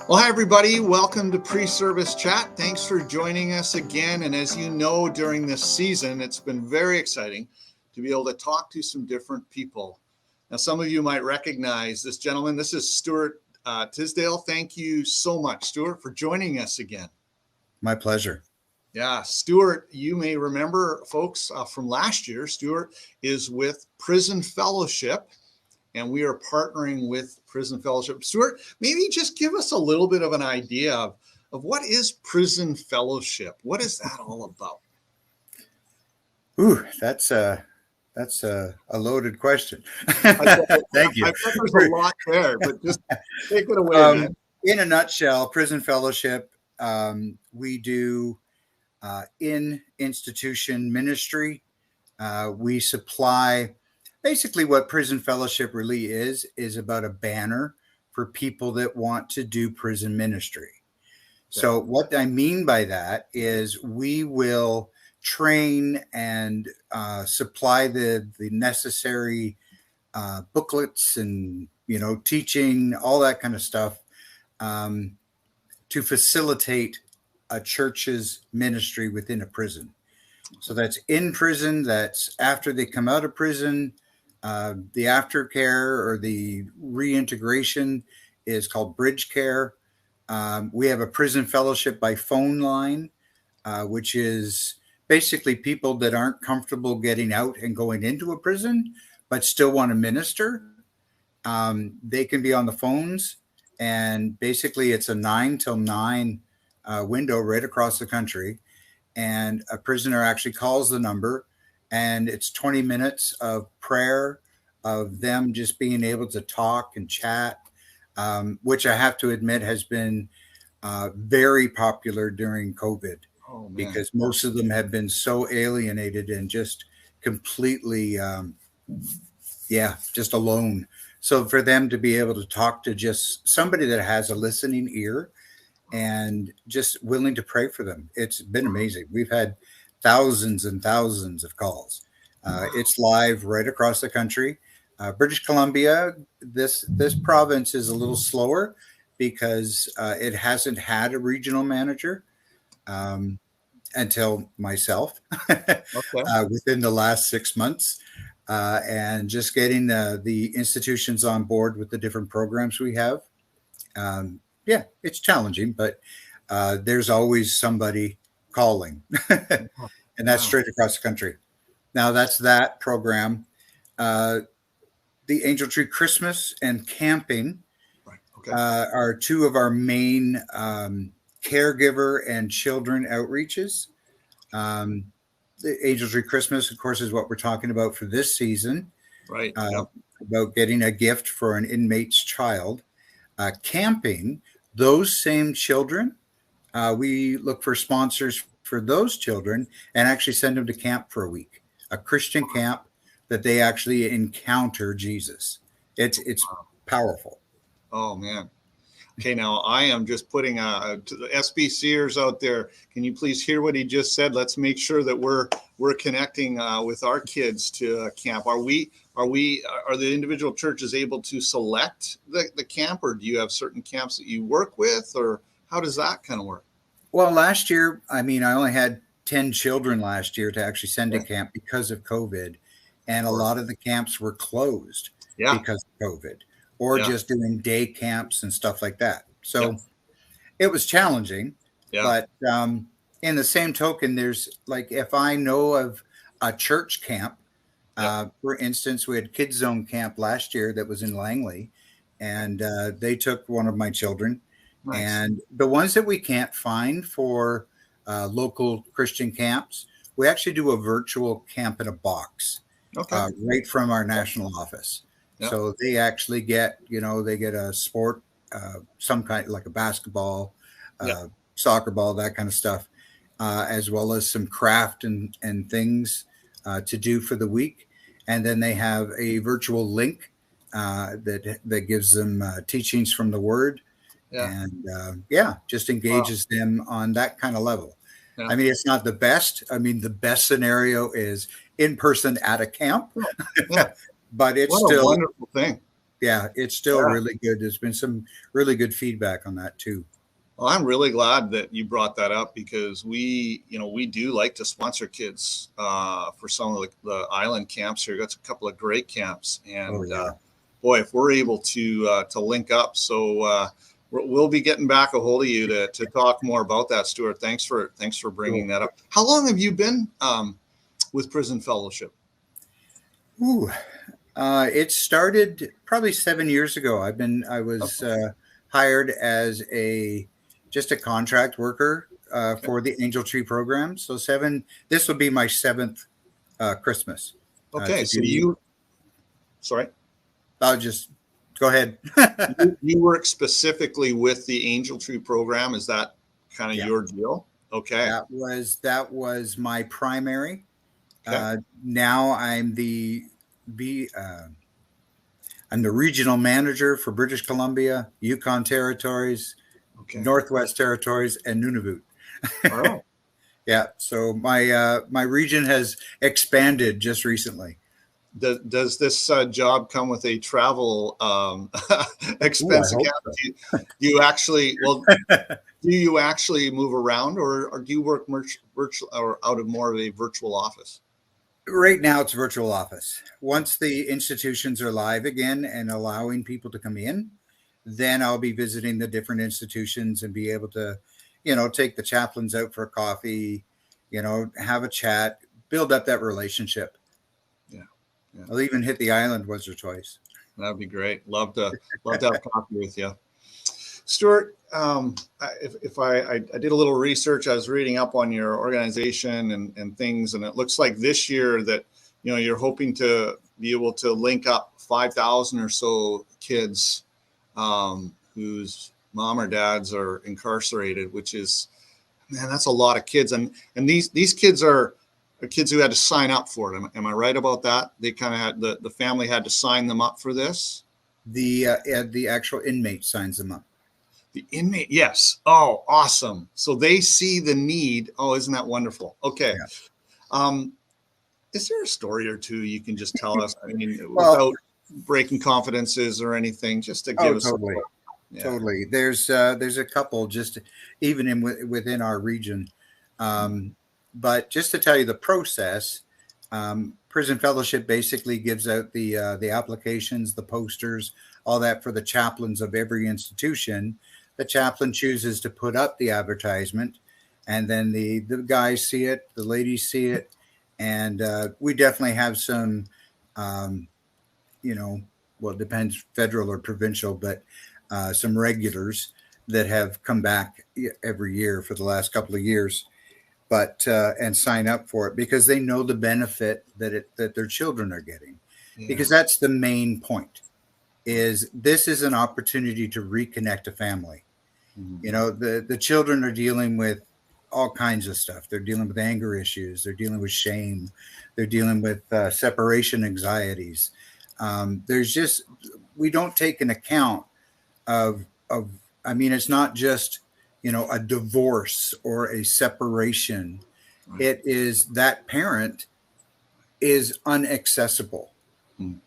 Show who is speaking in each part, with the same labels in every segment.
Speaker 1: Well, hi, everybody. Welcome to Preservice Chat. Thanks for joining us again. And as you know, during this season, it's been very exciting to be able to talk to some different people. Now, some of you might recognize this gentleman. This is Stuart Tisdale. Thank you so much, Stuart, for joining us again.
Speaker 2: My pleasure.
Speaker 1: Yeah, Stuart, you may remember, folks, from last year. Stuart is with Prison Fellowship, and we are partnering with Prison Fellowship. Stuart, maybe just give us a little bit of an idea of what is Prison Fellowship? What is that all about?
Speaker 2: Ooh, that's a loaded question. Thank you.
Speaker 1: I bet there's a lot there, but just take it away, man.
Speaker 2: In a nutshell, Prison Fellowship, we do in-institution ministry. We supply. Basically, what Prison Fellowship really is about a banner for people that want to do prison ministry. Okay. So what I mean by that is we will train and supply the necessary booklets and, teaching, all that kind of stuff to facilitate a church's ministry within a prison. So that's in prison, that's after they come out of prison. The aftercare or the reintegration is called bridge care. We have a prison fellowship by phone line, which is basically people that aren't comfortable getting out and going into a prison, but still want to minister. They can be on the phones, and basically it's a 9 till 9 window right across the country. And a prisoner actually calls the number, and it's 20 minutes of prayer, of them just being able to talk and chat, which I have to admit has been very popular during COVID, because most of them have been so alienated and just completely, just alone. So for them to be able to talk to just somebody that has a listening ear and just willing to pray for them, it's been amazing. We've had thousands and thousands of calls. It's live right across the country. British Columbia, this province is a little slower because it hasn't had a regional manager until myself within the last 6 months. And just getting the institutions on board with the different programs we have. It's challenging, but there's always somebody calling. And that's straight across the country. Now that's that program. The Angel Tree Christmas and camping are two of our main caregiver and children outreaches. The Angel Tree Christmas, of course, is what we're talking about for this season.
Speaker 1: Right.
Speaker 2: About getting a gift for an inmate's child. Camping, those same children, we look for sponsors for those children and actually send them to camp for a week, a Christian camp that they actually encounter Jesus. It's powerful.
Speaker 1: Oh, man. Okay, now I am just putting to the SBCers out there. Can you please hear what he just said? Let's make sure that we're connecting with our kids to camp. Are the individual churches able to select the camp, or do you have certain camps that you work with, or how does that kind of work?
Speaker 2: Well, last year, I only had 10 children last year to actually send to camp because of COVID. And a lot of the camps were closed because of COVID, or just doing day camps and stuff like that. So it was challenging. But in the same token, there's like, if I know of a church camp, for instance, we had Kids Zone Camp last year that was in Langley, and they took one of my children. Nice. And the ones that we can't find for local Christian camps, we actually do a virtual camp in a box right from our national office. Yep. So they actually get, they get a sport, some kind, like a basketball, soccer ball, that kind of stuff, as well as some craft and things to do for the week. And then they have a virtual link that gives them teachings from the Word. And just engages them on that kind of level. Yeah. It's not the best. The best scenario is in person at a camp, but it's
Speaker 1: still a wonderful thing.
Speaker 2: Yeah, it's still
Speaker 1: Yeah.
Speaker 2: really good. There's been some really good feedback on that too.
Speaker 1: Well, I'm really glad that you brought that up because we do like to sponsor kids for some of the island camps here. Got a couple of great camps,
Speaker 2: Oh
Speaker 1: and
Speaker 2: yeah.
Speaker 1: boy, if we're able to link up, so we'll be getting back a hold of you to talk more about that, Stuart. Thanks for bringing
Speaker 2: Cool.
Speaker 1: that up. How long have you been with Prison Fellowship?
Speaker 2: Ooh, it started probably 7 years ago. I was hired as just a contract worker
Speaker 1: Okay.
Speaker 2: for the Angel Tree program. So this will be my seventh Christmas
Speaker 1: Okay,
Speaker 2: to
Speaker 1: so
Speaker 2: do.
Speaker 1: sorry,
Speaker 2: I'll just go ahead.
Speaker 1: you work specifically with the Angel Tree program. Is that kind of
Speaker 2: Yeah,
Speaker 1: your deal? Okay.
Speaker 2: that was my primary.
Speaker 1: Okay.
Speaker 2: Now be I'm the regional manager for British Columbia, Yukon Territories,
Speaker 1: Okay.
Speaker 2: Northwest Territories, and Nunavut.
Speaker 1: All right.
Speaker 2: Yeah, so my region has expanded just recently.
Speaker 1: Does this job come with a travel
Speaker 2: Ooh, I
Speaker 1: expense
Speaker 2: hope
Speaker 1: account? Do you actually
Speaker 2: so.
Speaker 1: do you actually move around, or do you work virtual or out of more of a virtual office?
Speaker 2: Right now, it's virtual office. Once the institutions are live again and allowing people to come in, then I'll be visiting the different institutions and be able to, take the chaplains out for a coffee, have a chat, build up that relationship.
Speaker 1: Yeah, yeah,
Speaker 2: I'll even hit the island once or twice.
Speaker 1: that'd be great. Love to have coffee with you. Stuart, if I did a little research, I was reading up on your organization and things, and it looks like this year that you're hoping to be able to link up 5,000 or so kids whose mom or dads are incarcerated, which is, man, that's a lot of kids, and these kids are kids who had to sign up for it. Am I right about that? They kind of had the family had to sign them up for this.
Speaker 2: The actual inmate signs them up.
Speaker 1: The inmate, yes. Oh, awesome. So they see the need. Oh, isn't that wonderful? Okay.
Speaker 2: Yeah.
Speaker 1: Is there a story or two you can just tell us? I mean,
Speaker 2: Well,
Speaker 1: without breaking confidences or anything, just to
Speaker 2: oh,
Speaker 1: give us.
Speaker 2: totally,
Speaker 1: Yeah.
Speaker 2: totally. There's a couple just even within our region, but just to tell you the process. Prison Fellowship basically gives out the applications, the posters, all that for the chaplains of every institution. The chaplain chooses to put up the advertisement, and then the guys see it, the ladies see it, and we definitely have some, you know, well, it depends federal or provincial, but some regulars that have come back every year for the last couple of years, but and sign up for it because they know the benefit that their children are getting, because that's the main point. Is this is an opportunity to reconnect a family. The children are dealing with all kinds of stuff. They're dealing with anger issues. They're dealing with shame. They're dealing with separation anxieties. There's just we don't take an account of. I mean, it's not just a divorce or a separation.
Speaker 1: Right.
Speaker 2: It is that parent is unaccessible.
Speaker 1: Mm.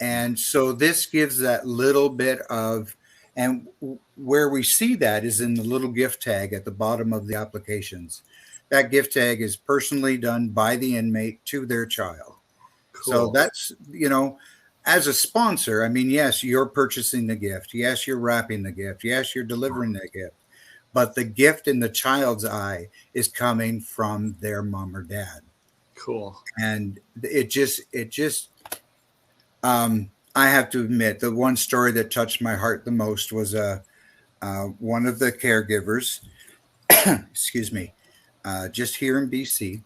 Speaker 2: And so this gives that little bit of, and where we see that is in the little gift tag at the bottom of the applications. That gift tag is personally done by the inmate to their child.
Speaker 1: Cool.
Speaker 2: So that's, as a sponsor, I mean, yes, you're purchasing the gift. Yes, you're wrapping the gift. Yes, you're delivering the gift. But the gift in the child's eye is coming from their mom or dad.
Speaker 1: Cool.
Speaker 2: And it just, I have to admit, the one story that touched my heart the most was one of the caregivers, excuse me, just here in BC.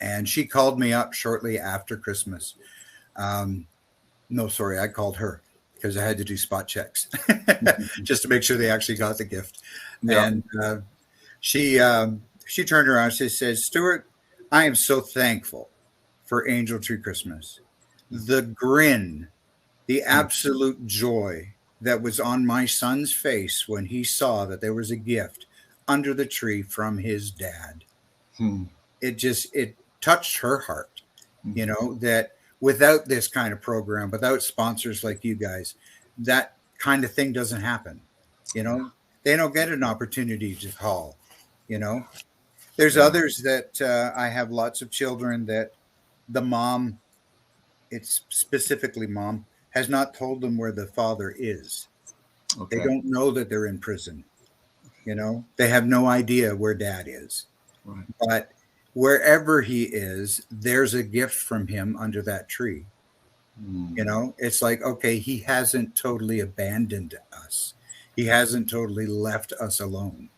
Speaker 2: And she called me up shortly after Christmas. No, sorry, I called her because I had to do spot checks just to make sure they actually got the gift. Yeah. And she turned around and she said, "Stuart, I am so thankful for Angel Tree Christmas. The grin, the absolute joy that was on my son's face when he saw that there was a gift under the tree from his dad. It touched her heart, that without this kind of program, without sponsors like you guys, that kind of thing doesn't happen. You know, they don't get an opportunity to call. You know, there's others that I have lots of children that the mom, it's specifically mom, has not told them where the father is.
Speaker 1: Okay.
Speaker 2: They don't know that they're in prison. You know, they have no idea where dad is.
Speaker 1: Right.
Speaker 2: But wherever he is, there's a gift from him under that tree. You know, it's like, okay, he hasn't totally abandoned us. He hasn't totally left us alone.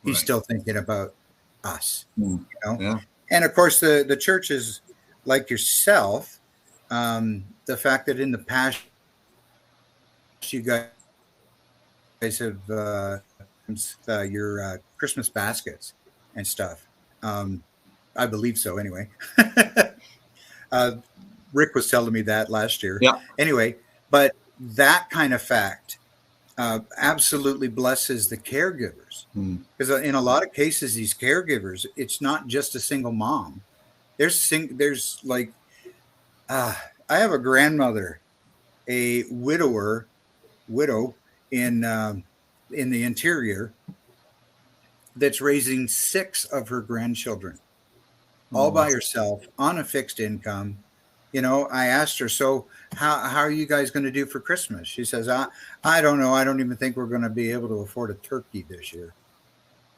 Speaker 2: He's still thinking about us. You know?
Speaker 1: Yeah.
Speaker 2: And of course, the churches like yourself, the fact that in the past you guys have your Christmas baskets and stuff. I believe so anyway. Rick was telling me that last year.
Speaker 1: Yeah.
Speaker 2: Anyway, but that kind of fact absolutely blesses the caregivers. Because in a lot of cases, these caregivers, it's not just a single mom. There's like, I have a grandmother, a widow in the interior that's raising 6 of her grandchildren all by herself on a fixed income. You know, I asked her, so how are you guys going to do for Christmas? She says, I don't know. I don't even think we're going to be able to afford a turkey this year.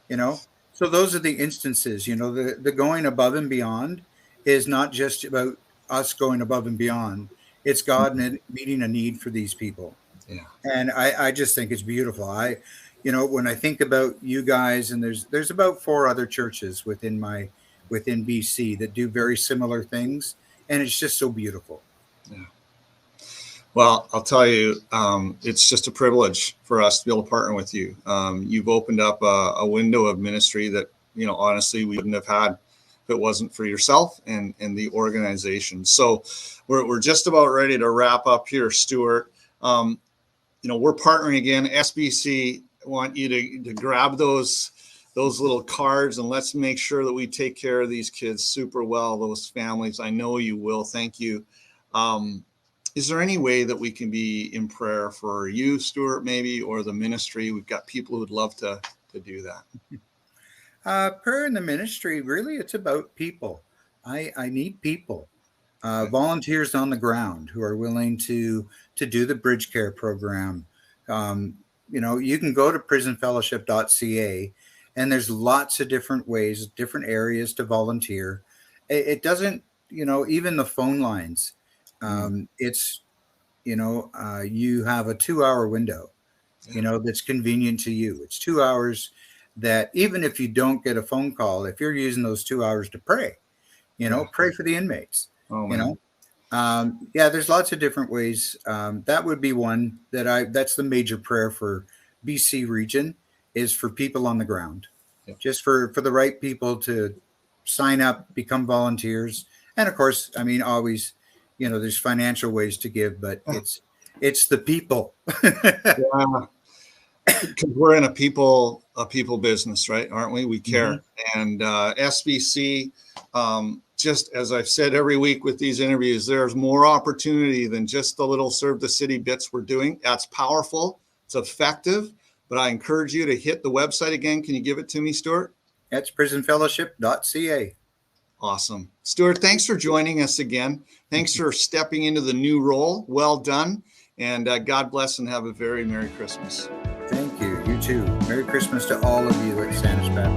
Speaker 2: You know, so those are the instances, you know, the going above and beyond is not just about us going above and beyond. It's God meeting a need for these people.
Speaker 1: Yeah.
Speaker 2: And I just think it's beautiful. You know, when I think about you guys, and there's about 4 other churches within BC that do very similar things. And it's just so beautiful.
Speaker 1: Yeah. Well, I'll tell you, it's just a privilege for us to be able to partner with you. You've opened up a window of ministry that, you know, honestly, we wouldn't have had if it wasn't for yourself and the organization. So we're just about ready to wrap up here, Stuart. You know, we're partnering again. SBC, I want you to grab those little cards, and let's make sure that we take care of these kids super well, those families. I know you will. Thank you. Is there any way that we can be in prayer for you, Stuart, maybe, or the ministry? We've got people who would love to do that.
Speaker 2: Prayer in the ministry, really, it's about people. I need people, volunteers on the ground who are willing to do the bridge care program. You know, you can go to prisonfellowship.ca. And there's lots of different ways, different areas to volunteer. It doesn't, you know, even the phone lines. It's, you know, you have a 2-hour window, you know, that's convenient to you. It's 2 hours that even if you don't get a phone call, if you're using those 2 hours to pray, you know, pray for the inmates, you know. Yeah, there's lots of different ways. That would be one that's the major prayer for BC region. Is for people on the ground, just for the right people to sign up, become volunteers. And of course, I mean, always, you know, there's financial ways to give, but it's the people.
Speaker 1: Yeah. Because we're in a people business, right? Aren't we? We care. And SBC, just as I've said every week with these interviews, there's more opportunity than just the little serve the city bits we're doing. That's powerful. It's effective. But I encourage you to hit the website again. Can you give it to me, Stuart?
Speaker 2: That's prisonfellowship.ca.
Speaker 1: Awesome. Stuart, thanks for joining us again. Thanks for stepping into the new role. Well done. And God bless and have a very Merry Christmas.
Speaker 2: Thank you. You too. Merry Christmas to all of you at Sanders Baptist.